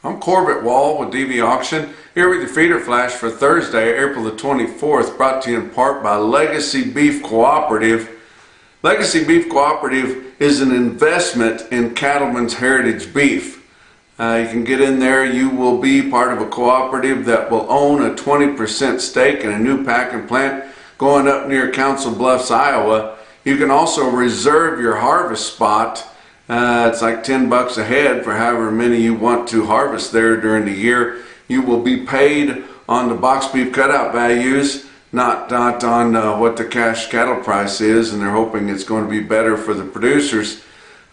I'm Corbett Wall with DVAuction, here with your feeder flash for Thursday, April the 24th, brought to you in part by Legacy Beef Cooperative. Legacy Beef Cooperative is an investment in Cattlemen's Heritage Beef. You can get in there. You will be part of a cooperative that will own a 20% stake in a new packing plant going up near Council Bluffs, Iowa. You can also reserve your harvest spot. It's like $10 a head for however many you want to harvest there during the year. You will be paid on the box beef cutout values, not on what the cash cattle price is, and they're hoping it's going to be better for the producers.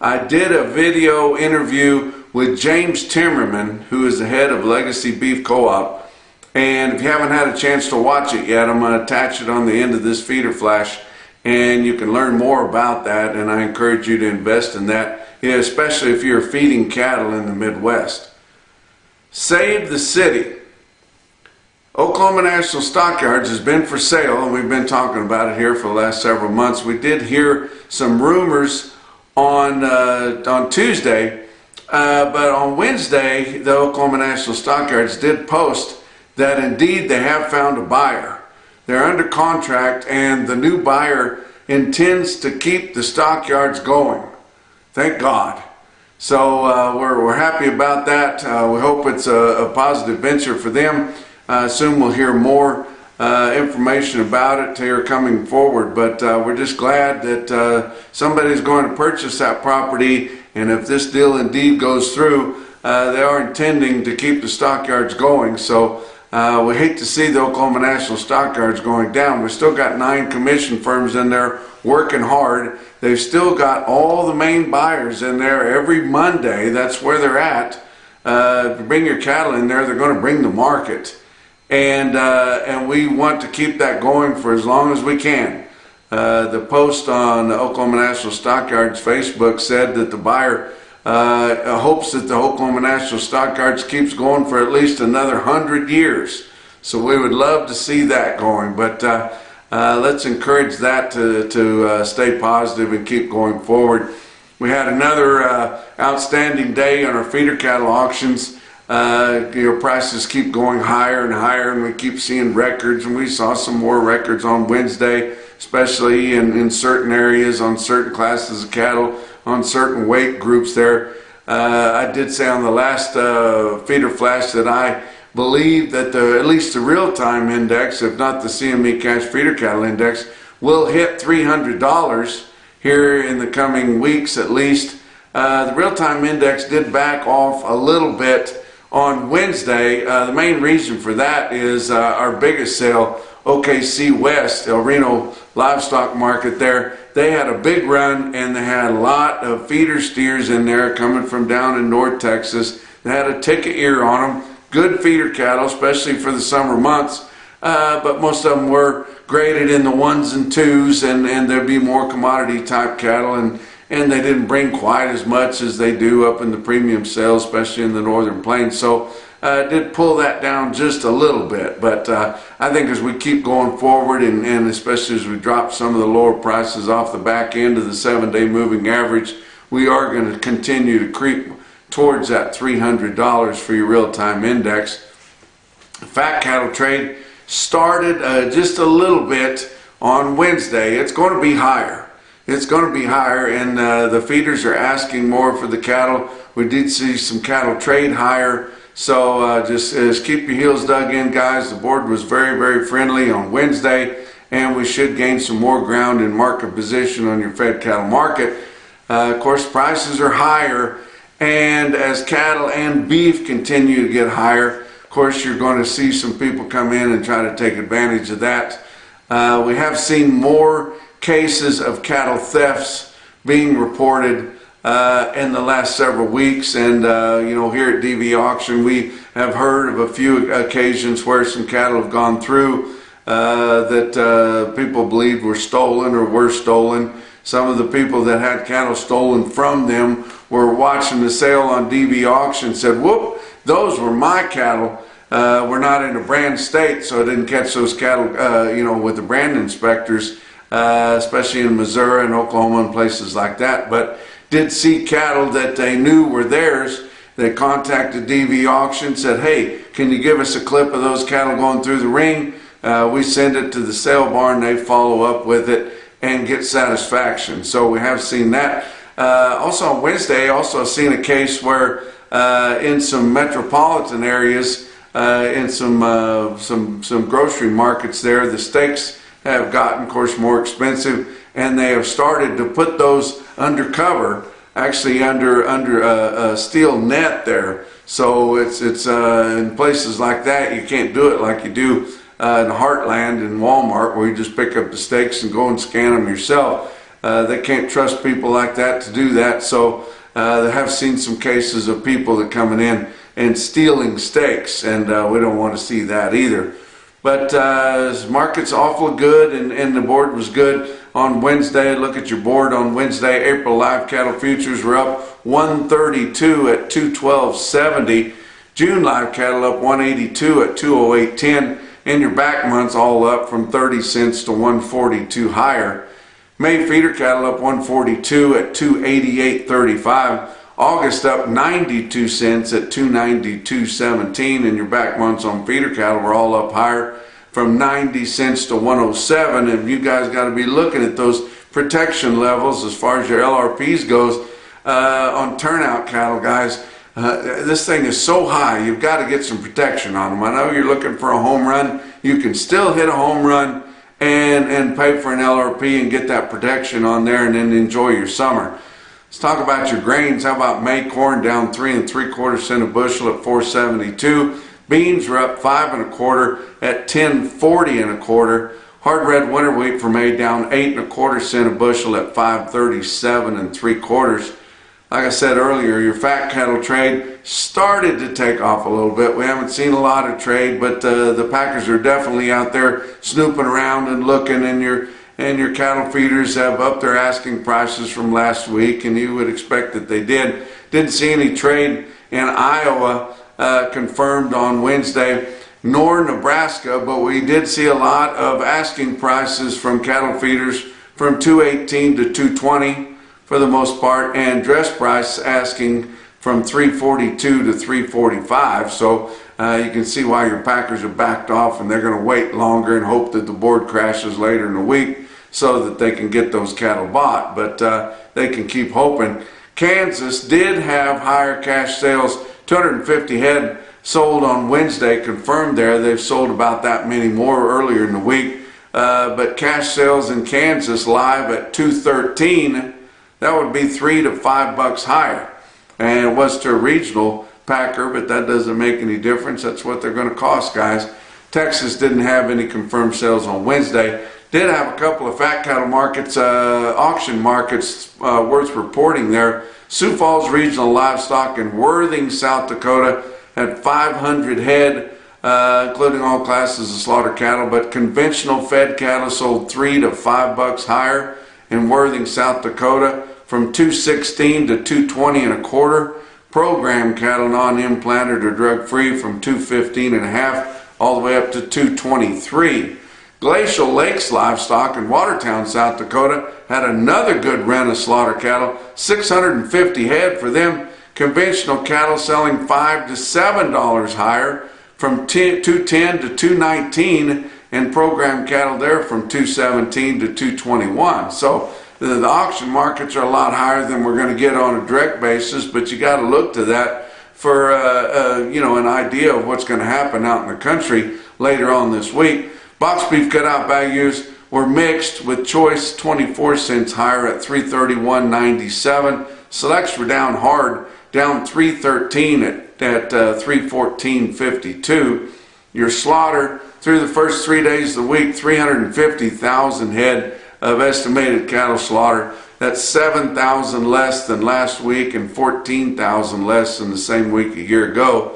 I did a video interview with James Timberman, who is the head of Legacy Beef Co-op, and if you haven't had a chance to watch it yet, I'm going to attach it on the end of this feeder flash, and you can learn more about that, and I encourage you to invest in that, especially if you're feeding cattle in the Midwest. Save the City. Oklahoma National Stockyards has been for sale, and we've been talking about it here for the last several months. We did hear some rumors on Tuesday, but on Wednesday, the Oklahoma National Stockyards did post that indeed they have found a buyer. They're under contract, and the new buyer intends to keep the stockyards going. Thank God. So we're happy about that. We hope it's a positive venture for them. Soon we'll hear more information about it here coming forward, but we're just glad that somebody's going to purchase that property, and if this deal indeed goes through, they are intending to keep the stockyards going. So we hate to see the Oklahoma National Stockyards going down. We've still got 9 commission firms in there working hard. They've still got all the main buyers in there every Monday. That's where they're at. If you bring your cattle in there, they're going to bring the market. And we want to keep that going for as long as we can. The post on the Oklahoma National Stockyards Facebook said that the buyer hopes that the Oklahoma National Stockyards keeps going for at least another 100 years. So we would love to see that going, but let's encourage that to stay positive and keep going forward. We had another outstanding day on our feeder cattle auctions. Prices keep going higher and higher, and we keep seeing records, and we saw some more records on Wednesday, especially in certain areas, on certain classes of cattle, on certain weight groups there. I did say on the last feeder flash that I believe that at least the real-time index, if not the CME cash feeder cattle index, will hit $300 here in the coming weeks at least. The real-time index did back off a little bit on Wednesday. The main reason for that is our biggest sale, OKC West, El Reno livestock market there. They had a big run, and they had a lot of feeder steers in there coming from down in North Texas. They had a ticket year on them. Good feeder cattle, especially for the summer months, but most of them were graded in the 1s and 2s, and there'd be more commodity type cattle, and they didn't bring quite as much as they do up in the premium sales, especially in the northern plains. So it did pull that down just a little bit, but I think as we keep going forward, and especially as we drop some of the lower prices off the back end of the 7-day moving average, we are going to continue to creep towards that $300 for your real-time index. The fat cattle trade started just a little bit on Wednesday. It's going to be higher. It's going to be higher, and the feeders are asking more for the cattle. We did see some cattle trade higher, so just keep your heels dug in, guys. The board was very, very friendly on Wednesday, and we should gain some more ground in market position on your fed cattle market. Of course, prices are higher, and as cattle and beef continue to get higher, of course, you're going to see some people come in and try to take advantage of that. We have seen more cases of cattle thefts being reported in the last several weeks, and here at DVAuction we have heard of a few occasions where some cattle have gone through that people believed were stolen or were stolen. Some of the people that had cattle stolen from them were watching the sale on DVAuction and said, whoop, those were my cattle. We're not in a brand state, so I didn't catch those cattle with the brand inspectors, especially in Missouri and Oklahoma and places like that, but did see cattle that they knew were theirs They contacted DVAuction, said, hey, can you give us a clip of those cattle going through the ring? We send it to the sale barn, they follow up with it and get satisfaction. So we have seen that. Also on Wednesday, also seen a case where in some metropolitan areas, in some grocery markets there, the steaks have gotten, of course, more expensive, and they have started to put those under cover, actually under a steel net there. So it's in places like that, you can't do it like you do in the Heartland and Walmart, where you just pick up the steaks and go and scan them yourself. They can't trust people like that to do that. So they have seen some cases of people that coming in and stealing steaks, and we don't want to see that either. But market's awful good, and the board was good on Wednesday. Look at your board on Wednesday. April live cattle futures were up 132 at 212.70. June live cattle up 182 at 208.10. And your back months all up from 30 cents to 142 higher. May feeder cattle up 142 at 288.35. August up 92 cents at 292.17, and your back months on feeder cattle were all up higher from 90 cents to 107. And you guys got to be looking at those protection levels as far as your LRPs goes on turnout cattle, guys. This thing is so high, you've got to get some protection on them. I know you're looking for a home run. You can still hit a home run and pay for an LRP and get that protection on there and then enjoy your summer. Let's talk about your grains. How about May corn down 3 3/4 cents a bushel at 4.72. Beans are up 5 1/4 at 10.40 1/4. Hard red winter wheat for May down 8 1/4 cents a bushel at 5.37 3/4. Like I said earlier, your fat cattle trade started to take off a little bit. We haven't seen a lot of trade, but the packers are definitely out there snooping around and looking, and your cattle feeders have upped their asking prices from last week, and you would expect that they did. Didn't see any trade in Iowa confirmed on Wednesday, nor Nebraska, but we did see a lot of asking prices from cattle feeders from 218 to 220 for the most part, and dress price asking from 342 to 345. So you can see why your packers are backed off, and they're going to wait longer and hope that the board crashes later in the week so that they can get those cattle bought. But they can keep hoping. Kansas did have higher cash sales, 250 head sold on Wednesday, confirmed there. They've sold about that many more earlier in the week. But cash sales in Kansas live at 213. That would be $3 to $5 higher. And it was to a regional packer, but that doesn't make any difference. That's what they're going to cost, guys. Texas didn't have any confirmed sales on Wednesday. Did have a couple of fat cattle markets, auction markets worth reporting there. Sioux Falls Regional Livestock in Worthing, South Dakota had 500 head, including all classes of slaughter cattle, but conventional fed cattle sold $3 to $5 higher in Worthing, South Dakota, from 216 to 220 1/4. Program cattle, non-implanted or drug-free, from 215 1/2 all the way up to 223. Glacial Lakes Livestock in Watertown, South Dakota had another good run of slaughter cattle, 650 head for them. Conventional cattle selling $5 to $7 higher, from 210 to 219, and program cattle there from 217 to 221. So the auction markets are a lot higher than we're going to get on a direct basis, but you got to look to that for an idea of what's going to happen out in the country later on this week. Box beef cutout values were mixed, with choice 24 cents higher at 331.97. Selects were down hard, down 313 at 314.52. Your slaughter through the first 3 days of the week, 350,000 head of estimated cattle slaughter. That's 7,000 less than last week and 14,000 less than the same week a year ago.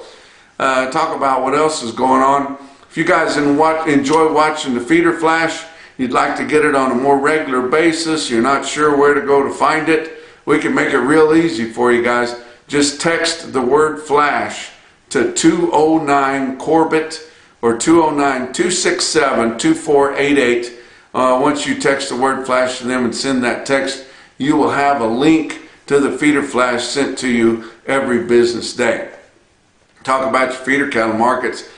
Talk about what else is going on. If you guys enjoy watching the feeder flash, you'd like to get it on a more regular basis, you're not sure where to go to find it, we can make it real easy for you guys. Just text the word flash to 209 Corbett or 209-267-2488. Once you text the word flash to them and send that text, you will have a link to the feeder flash sent to you every business day. Talk about your feeder cattle markets.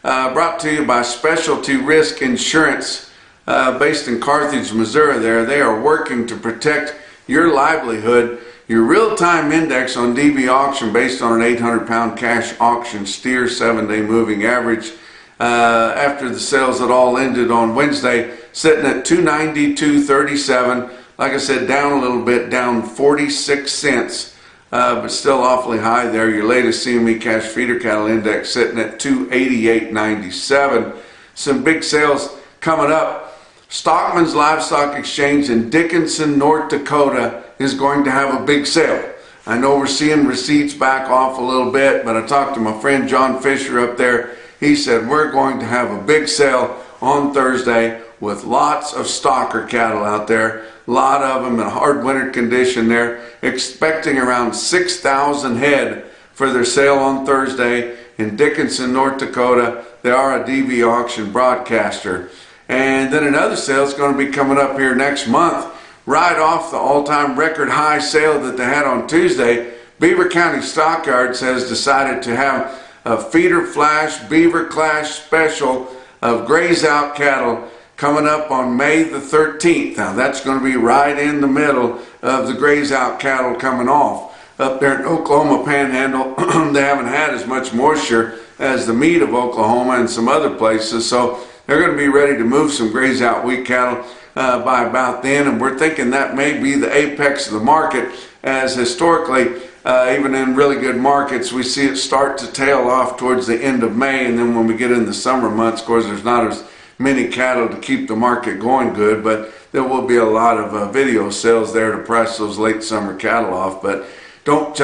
Brought to you by Specialty Risk Insurance, based in Carthage, Missouri. They are working to protect your livelihood. Your real-time index on DVAuction, based on an 800-pound cash auction steer 7-day moving average, after the sales that all ended on Wednesday, sitting at 292.37. Like I said, down a little bit, down 46 cents, but still awfully high there. Your latest CME cash feeder cattle index sitting at 288.97. Some big sales coming up. Stockman's Livestock Exchange in Dickinson, North Dakota is going to have a big sale. I know we're seeing receipts back off a little bit, but I talked to my friend John Fisher up there. He said we're going to have a big sale on Thursday with lots of stocker cattle out there. A lot of them in hard winter condition there. Expecting around 6,000 head for their sale on Thursday in Dickinson, North Dakota. They are a DVAuction broadcaster. And then another sale is going to be coming up here next month, right off the all-time record high sale that they had on Tuesday. Beaver County Stockyards has decided to have a feeder flash Beaver Clash special of graze out cattle coming up on May the 13th. Now that's going to be right in the middle of the graze out cattle coming off. Up there in Oklahoma Panhandle, they haven't had as much moisture as the meat of Oklahoma and some other places, so they're going to be ready to move some graze out wheat cattle by about then, and we're thinking that may be the apex of the market, as historically, even in really good markets, we see it start to tail off towards the end of May, and then when we get in the summer months, of course, there's not as many cattle to keep the market going good, but there will be a lot of video sales there to price those late summer cattle off. But don't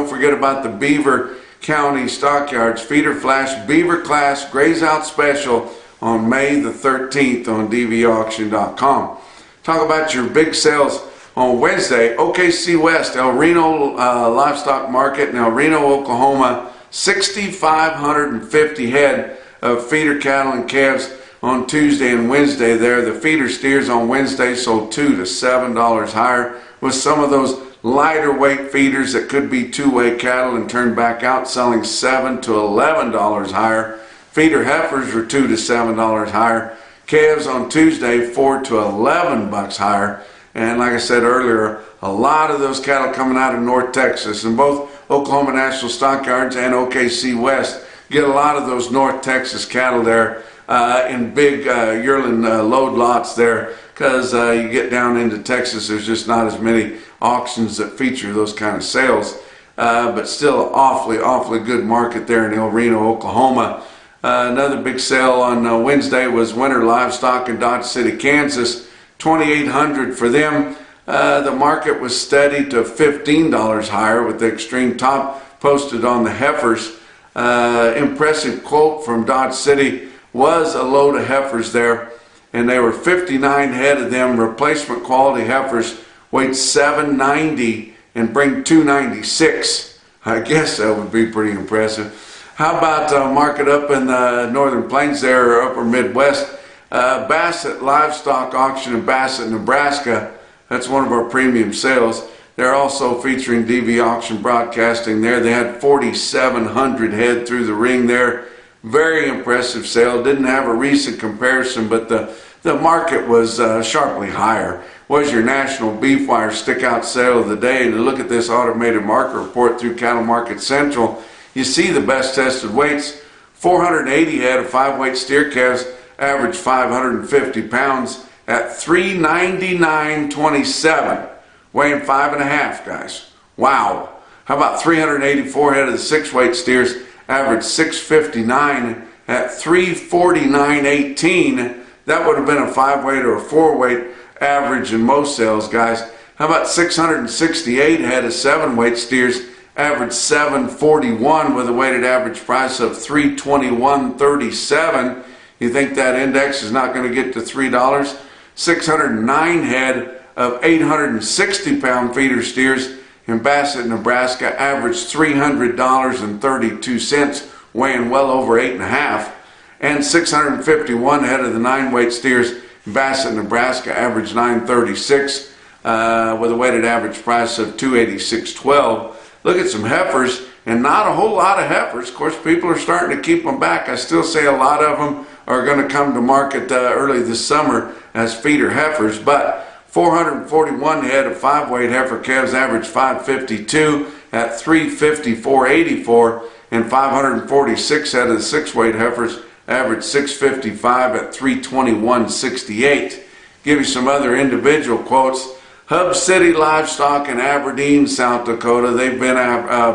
forget about the Beaver County Stockyards Feeder Flash Beaver Class Graze Out Special on May the 13th on DVAuction.com. Talk about your big sales on Wednesday. OKC West, El Reno Livestock Market in El Reno, Oklahoma. 6,550 head of feeder cattle and calves on Tuesday and Wednesday there. The feeder steers on Wednesday sold $2 to $7 higher, with some of those lighter weight feeders that could be two-way cattle and turned back out selling $7 to $11 higher. Feeder heifers were $2 to $7 higher. Calves on Tuesday $4 to $11 higher. And like I said earlier, a lot of those cattle coming out of North Texas, and both Oklahoma National Stockyards and OKC West get a lot of those North Texas cattle there in big yearling load lots there, because you get down into Texas, there's just not as many auctions that feature those kind of sales, but still awfully good market there in El Reno, Oklahoma. Another big sale on Wednesday was Winter Livestock in Dodge City, Kansas. $2,800 for them. The market was steady to $15 higher, with the extreme top posted on the heifers. Impressive quote from Dodge City was a load of heifers there, and they were 59 head of them. Replacement quality heifers weighed 790 and bring 296. I guess that would be pretty impressive. How about market up in the Northern Plains there, or upper Midwest? Bassett Livestock Auction in Bassett, Nebraska. That's one of our premium sales. They're also featuring DVAuction broadcasting there. They had 4,700 head through the ring there. Very impressive sale. Didn't have a recent comparison, but the market was sharply higher. Was your NationalBeefWire stickout sale of the day. And to look at this automated market report through Cattle Market Central, you see the best tested weights. 480 head of 5-weight steer calves average 550 pounds at 399.27, weighing 5.5, guys. Wow. How about 384 head of the 6-weight steers average 659 at 349.18? That would have been a 5-weight or a 4-weight average in most sales, guys. How about 668 head of 7-weight steers average 741 with a weighted average price of 321.37? You think that index is not going to get to $3? 609 head of 860-pound feeder steers in Bassett, Nebraska averaged $300.32, weighing well over 8.5. And 651 head of the 9-weight steers in Bassett, Nebraska averaged $936 with a weighted average price of $286.12. Look at some heifers, and not a whole lot of heifers. Of course, people are starting to keep them back. I still say a lot of them are going to come to market early this summer as feeder heifers, but 441 head of 5-weight heifer calves average 552 at 354.84, and 546 head of the 6-weight heifers average 655 at 321.68. Give you some other individual quotes. Hub City Livestock in Aberdeen, South Dakota. They've been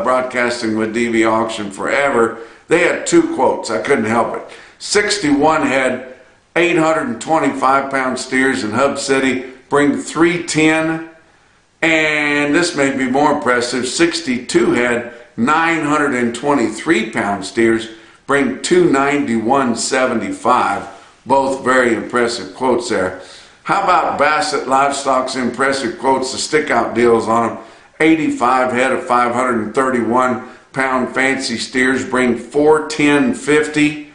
broadcasting with DVAuction forever. They had 2 quotes. I couldn't help it. 61 head, 825-pound steers in Hub City bring 310. And this may be more impressive. 62 head, 923-pound steers bring 291.75. Both very impressive quotes there. How about Bassett Livestock's impressive quotes, the stick-out deals on them? 85 head of 531-pound fancy steers bring 410.50,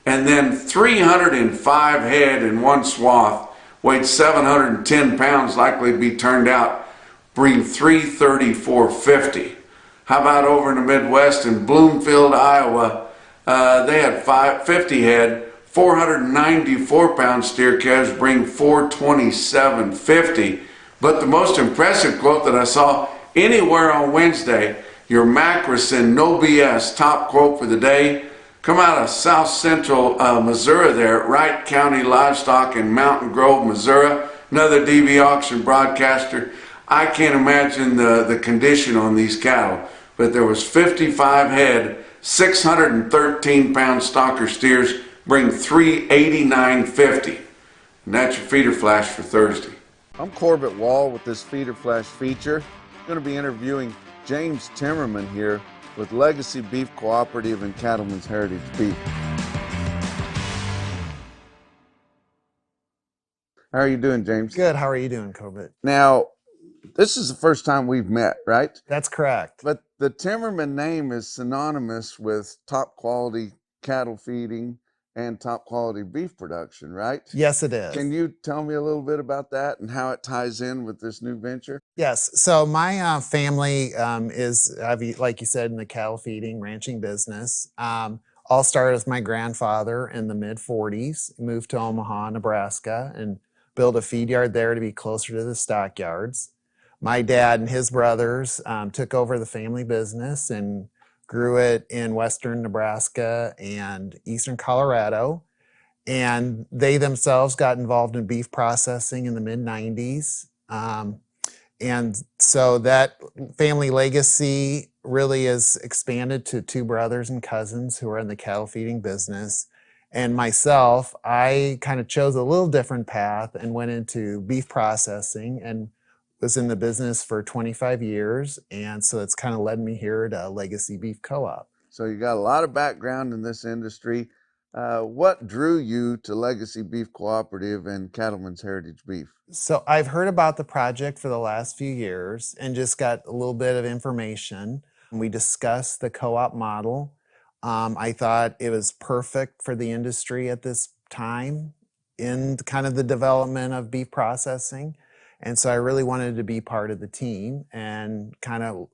and then 305 head in one swath, weighed 710 pounds, likely to be turned out, bring 334.50. How about over in the Midwest in Bloomfield, Iowa? They had 50 head, 494-pound steer calves bring 427.50. But the most impressive quote that I saw anywhere on Wednesday, your Macrison No BS top quote for the day, come out of South Central Missouri there, Wright County Livestock in Mountain Grove, Missouri. Another DVAuction broadcaster. I can't imagine the condition on these cattle, but there was 55 head, 613-pound stocker steers bring 389.50. And that's your feeder flash for Thursday. I'm Corbett Wall with this feeder flash feature. I'm going to be interviewing James Timberman here with Legacy Beef Cooperative and Cattlemen's Heritage Beef. How are you doing, James? Good. How are you doing, Corbett? Now, this is the first time we've met, right? That's correct. But the Timberman name is synonymous with top quality cattle feeding and top quality beef production, right? Yes, it is. Can you tell me a little bit about that and how it ties in with this new venture? Yes. So my family is, like you said, in the cattle feeding, ranching business. All started with my grandfather in the mid-40s, moved to Omaha, Nebraska, and built a feed yard there to be closer to the stockyards. My dad and his brothers took over the family business and grew it in western Nebraska and eastern Colorado. And they themselves got involved in beef processing in the mid-90s. And so that family legacy really is expanded to 2 brothers and cousins who are in the cattle feeding business. And myself, I kind of chose a little different path and went into beef processing and was in the business for 25 years. And so it's kind of led me here to Legacy Beef Co-op. So you got a lot of background in this industry. What drew you to Legacy Beef Cooperative and Cattlemen's Heritage Beef? So I've heard about the project for the last few years and just got a little bit of information. We discussed the co-op model. I thought it was perfect for the industry at this time in kind of the development of beef processing. And so I really wanted to be part of the team, and kind of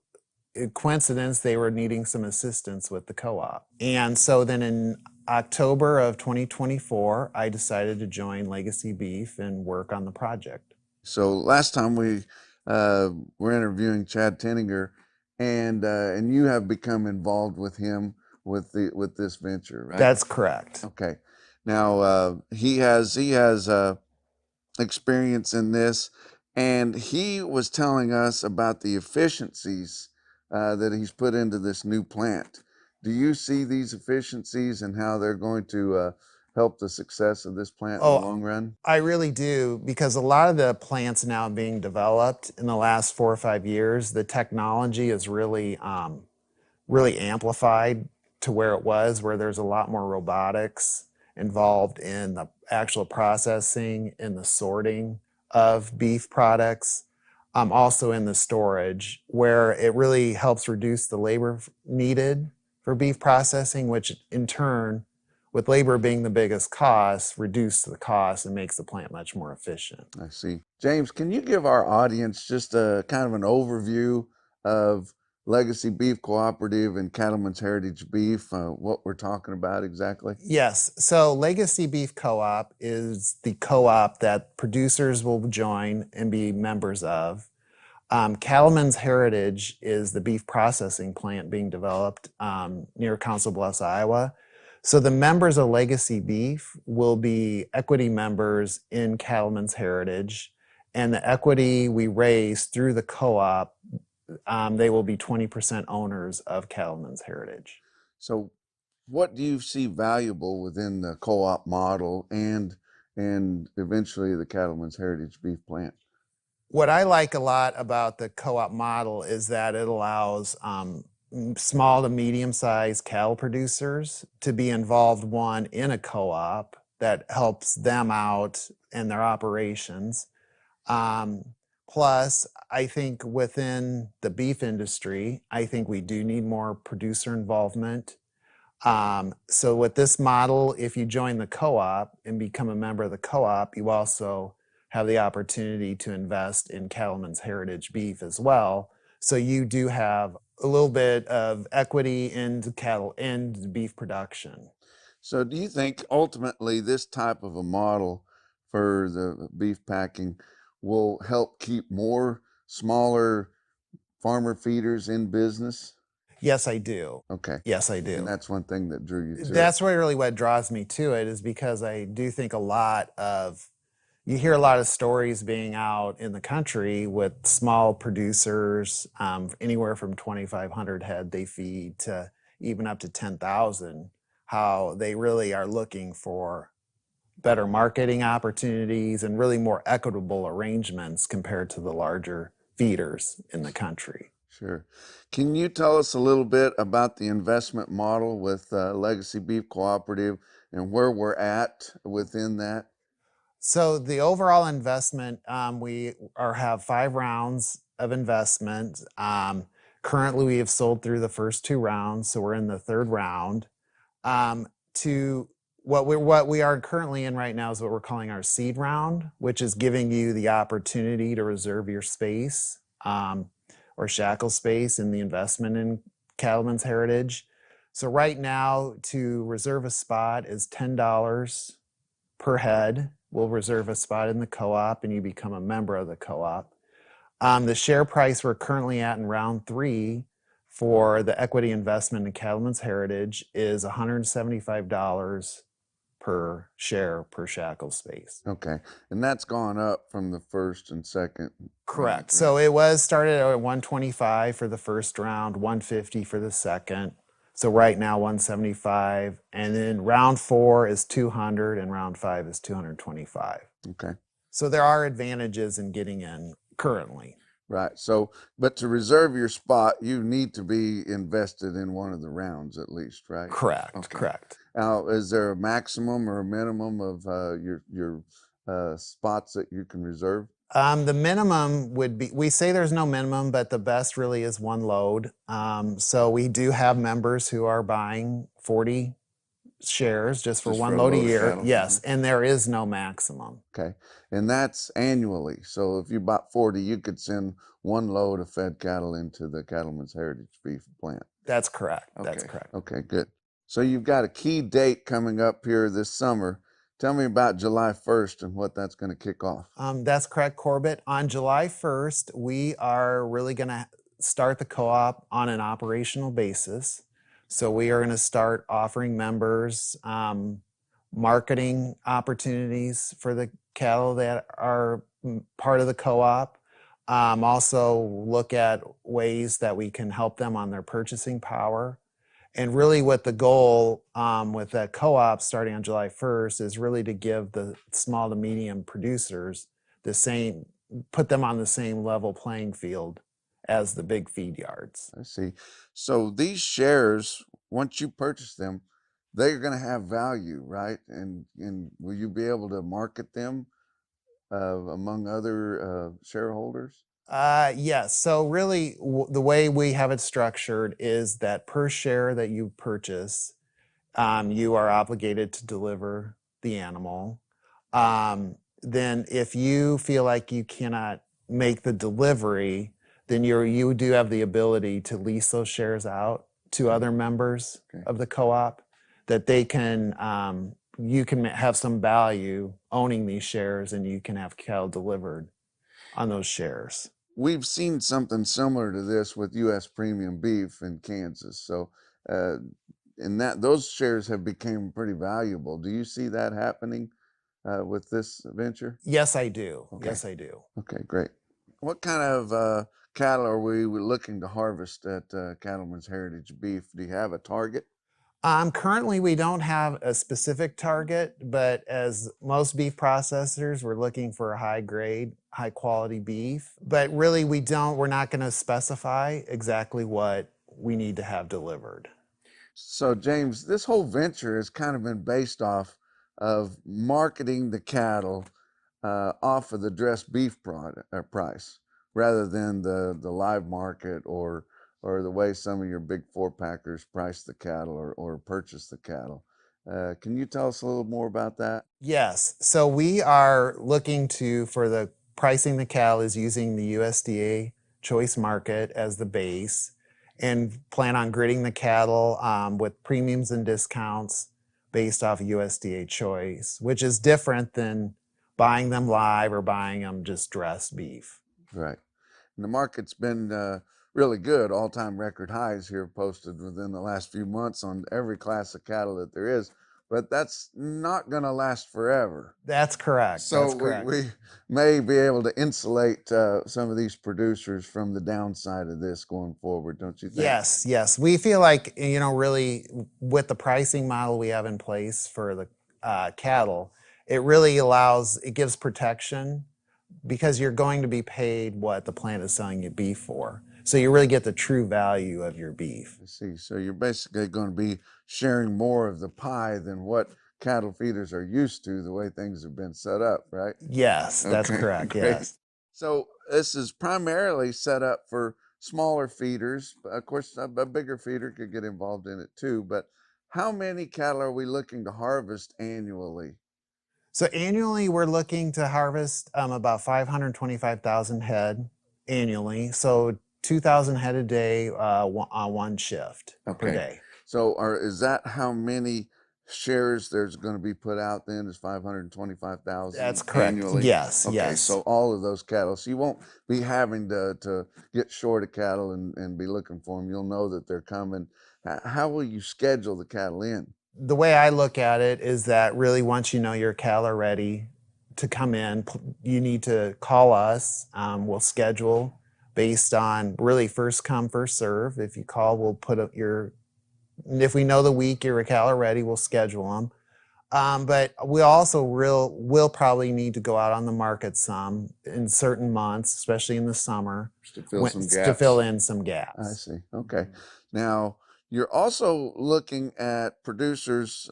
coincidence, they were needing some assistance with the co-op. And so then in October of 2024, I decided to join Legacy Beef and work on the project. So last time we were interviewing Chad Tinninger, and you have become involved with him with this venture, right? That's correct. Okay. Now he has experience in this, and he was telling us about the efficiencies that he's put into this new plant. Do you see these efficiencies and how they're going to help the success of this plant in the long run? I really do, because a lot of the plants now being developed in the last 4 or 5 years, the technology is really amplified to where it was, where there's a lot more robotics involved in the actual processing and the sorting of beef products. Also in the storage, where it really helps reduce the labor needed for beef processing, which in turn, with labor being the biggest cost, reduce the cost and makes the plant much more efficient. I see. James, can you give our audience just a kind of an overview of Legacy Beef Cooperative and Cattlemen's Heritage Beef, what we're talking about exactly? Yes. So Legacy Beef Co-op is the co-op that producers will join and be members of. Cattlemen's Heritage is the beef processing plant being developed near Council Bluffs, Iowa. So the members of Legacy Beef will be equity members in Cattlemen's Heritage, and the equity we raise through the co-op, they will be 20% owners of Cattlemen's Heritage. So what do you see valuable within the co-op model and eventually the Cattlemen's Heritage Beef plant? What I like a lot about the co-op model is that it allows small to medium-sized cattle producers to be involved, one, in a co-op that helps them out in their operations. Plus, I think within the beef industry, I think we do need more producer involvement. So with this model, if you join the co-op and become a member of the co-op, you also have the opportunity to invest in Cattlemen's Heritage Beef as well. So you do have a little bit of equity in cattle and beef production. So do you think ultimately this type of a model for the beef packing will help keep more smaller farmer feeders in business? Yes, I do. Okay. Yes, I And do. that's one thing that drew you to it. That's really what draws me to it, is because I do think you hear a lot of stories being out in the country with small producers, anywhere from 2,500 head they feed to even up to 10,000, how they really are looking for better marketing opportunities and really more equitable arrangements compared to the larger feeders in the country. Sure. Can you tell us a little bit about the investment model with Legacy Beef Cooperative and where we're at within that? So the overall investment, have 5 rounds of investment. Currently, we have sold through the first 2 rounds, so we're in the third round. To what we are currently in right now is what we're calling our seed round, which is giving you the opportunity to reserve your space or shackle space in the investment in Cattlemen's Heritage. So right now, to reserve a spot is $10 per head. We'll reserve a spot in the co-op and you become a member of the co-op. The share price we're currently at in round 3 for the equity investment in Cattlemen's Heritage is $175 per share per shackle space. Okay. And that's gone up from the first and second. Correct. So it was started at 125 for the first round, 150 for the second. So right now 175, and then round 4 is 200 and round 5 is 225. Okay. So there are advantages in getting in currently. Right. So, but to reserve your spot, you need to be invested in one of the rounds at least, right? Correct. Okay. Correct. Now, is there a maximum or a minimum of your spots that you can reserve? The minimum would be, we say there's no minimum, but the best really is 1 load. So we do have members who are buying 40 shares just for 1 load a year. Yes, and there is no maximum. Okay, and that's annually. So if you bought 40, you could send 1 load of fed cattle into the Cattlemen's Heritage Beef plant. That's correct. Okay. That's correct. Okay, good. So you've got a key date coming up here this summer. Tell me about July 1st and what that's going to kick off. That's correct, Corbett. On July 1st, we are really going to start the co-op on an operational basis. So we are going to start offering members marketing opportunities for the cattle that are part of the co-op. Also look at ways that we can help them on their purchasing power. And really what the goal with that co-op starting on July 1st is really to give the small to medium producers put them on the same level playing field as the big feed yards. I see. So these shares, once you purchase them, they're going to have value, right? And will you be able to market them among other shareholders? Yes. So really, the way we have it structured is that per share that you purchase, you are obligated to deliver the animal. Then if you feel like you cannot make the delivery, then you do have the ability to lease those shares out to other members of the co-op, that they can you can have some value owning these shares, and you can have cattle delivered on those shares. We've seen something similar to this with U.S. premium beef in Kansas. So, and those shares have become pretty valuable. Do you see that happening with this venture? Yes, I do. Okay. Yes, I do. Okay, great. What kind of cattle are we looking to harvest at Cattlemen's Heritage Beef? Do you have a target? Currently, we don't have a specific target, but as most beef processors, we're looking for a high grade, high quality beef. But really, we're not going to specify exactly what we need to have delivered. So, James, this whole venture has kind of been based off of marketing the cattle off of the dressed beef price, rather than the live market or the way some of your big four packers price the cattle or purchase the cattle. Can you tell us a little more about that? Yes. So we are looking for the pricing the cattle is using the USDA choice market as the base, and plan on gridding the cattle with premiums and discounts based off USDA choice, which is different than buying them live or buying them just dressed beef. Right. And the market's been really good. All-time record highs here posted within the last few months on every class of cattle that there is. But that's not going to last forever. That's correct. So That's correct. we may be able to insulate some of these producers from the downside of this going forward, don't you think? Yes, yes. We feel like, really with the pricing model we have in place for the cattle, it really it gives protection, because you're going to be paid what the plant is selling you beef for. So you really get the true value of your beef. I see. So you're basically going to be sharing more of the pie than what cattle feeders are used to, the way things have been set up, right? Yes, that's correct. Great. Yes. So this is primarily set up for smaller feeders. Of course, a bigger feeder could get involved in it too. But how many cattle are we looking to harvest annually? So annually, we're looking to harvest about 525,000 head annually. So 2,000 head a day on one shift per day. So is that how many shares there's going to be put out then, is 525,000? That's correct. Annually? Yes, okay, yes. So all of those cattle. So you won't be having to get short of cattle and be looking for them. You'll know that they're coming. How will you schedule the cattle in? The way I look at it is that really once you know your cattle are ready to come in, you need to call us. We'll schedule based on really first come, first serve. If you call, we'll put up if we know the week your cattle are ready, we'll schedule them. But we also will probably need to go out on the market some in certain months, especially in the summer, to fill some gaps. To fill in some gaps. I see. Okay. Now, you're also looking at producers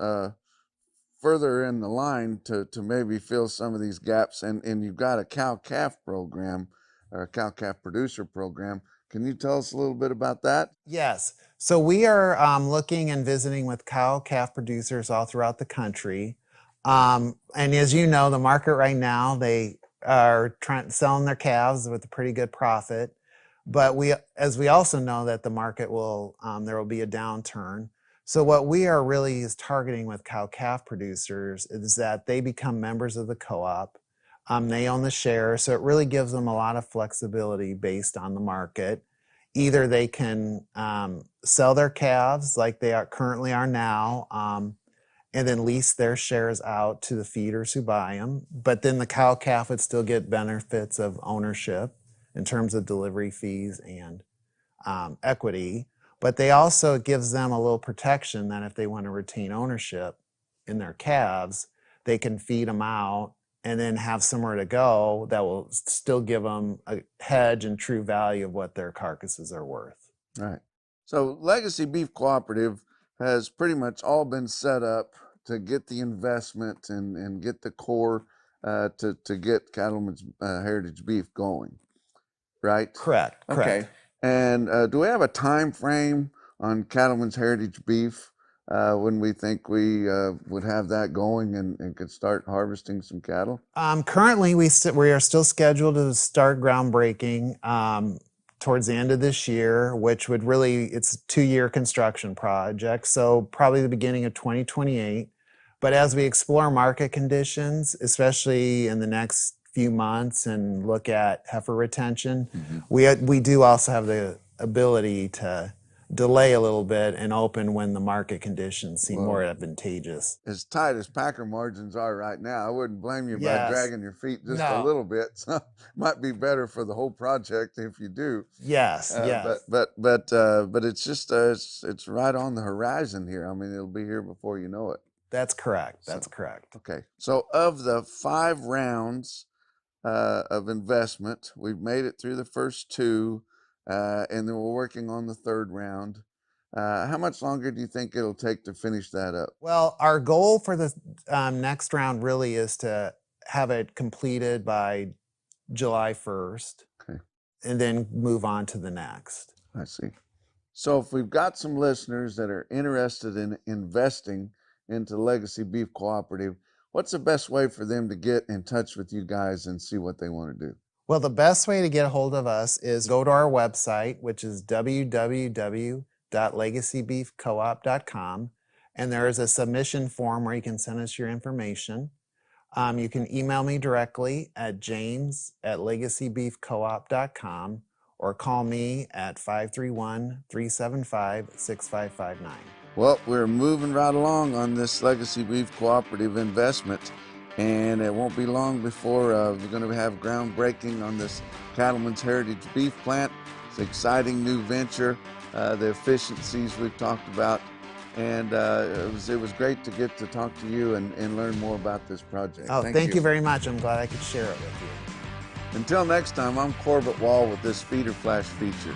further in the line to maybe fill some of these gaps, and you've got a cow-calf program, or a cow-calf producer program. Can you tell us a little bit about that? Yes. So we are looking and visiting with cow-calf producers all throughout the country. And as you know, the market right now, they are selling their calves with a pretty good profit. But as we also know that the market there will be a downturn. So what we are really is targeting with cow-calf producers is that they become members of the co-op. They own the shares, so it really gives them a lot of flexibility based on the market. Either they can sell their calves like they currently are now, and then lease their shares out to the feeders who buy them. But then the cow-calf would still get benefits of ownership in terms of delivery fees and equity. But it gives them a little protection that if they want to retain ownership in their calves, they can feed them out and then have somewhere to go that will still give them a hedge and true value of what their carcasses are worth. Right. So Legacy Beef Cooperative has pretty much all been set up to get the investment and get the core to get Cattlemen's Heritage Beef going, right? Correct. Okay. And do we have a time frame on Cattlemen's Heritage Beef when we think we would have that going and could start harvesting some cattle? Currently, we are still scheduled to start groundbreaking towards the end of this year, which would really, it's a 2-year construction project, so probably the beginning of 2028. But as we explore market conditions, especially in the next few months, and look at heifer retention, we do also have the ability to delay a little bit and open when the market conditions seem more advantageous. As tight as packer margins are right now, I wouldn't blame you by Yes. dragging your feet just a No. little bit. So might be better for the whole project if you do. Yes, yes. But it's just it's right on the horizon here. I mean, it'll be here before you know it. That's correct. That's correct. Okay. So of the 5 rounds of investment, we've made it through the first 2, and then we're working on the 3rd round. How much longer do you think it'll take to finish that up? Well, our goal for the next round really is to have it completed by July 1st, Okay. and then move on to the next. I see. So if we've got some listeners that are interested in investing into Legacy Beef Cooperative, what's the best way for them to get in touch with you guys and see what they want to do? Well, the best way to get a hold of us is go to our website, which is www.legacybeefcoop.com, and there is a submission form where you can send us your information. You can email me directly at james@legacybeefcoop.com, or call me at 531-375-6559. Well, we're moving right along on this Legacy Beef Cooperative investment, and it won't be long before we're going to have groundbreaking on this Cattleman's Heritage Beef Plant. It's an exciting new venture, the efficiencies we've talked about, and it was great to get to talk to you and learn more about this project. Oh, thank you very much. I'm glad I could share it with you. Until next time, I'm Corbett Wall with this Feeder Flash feature.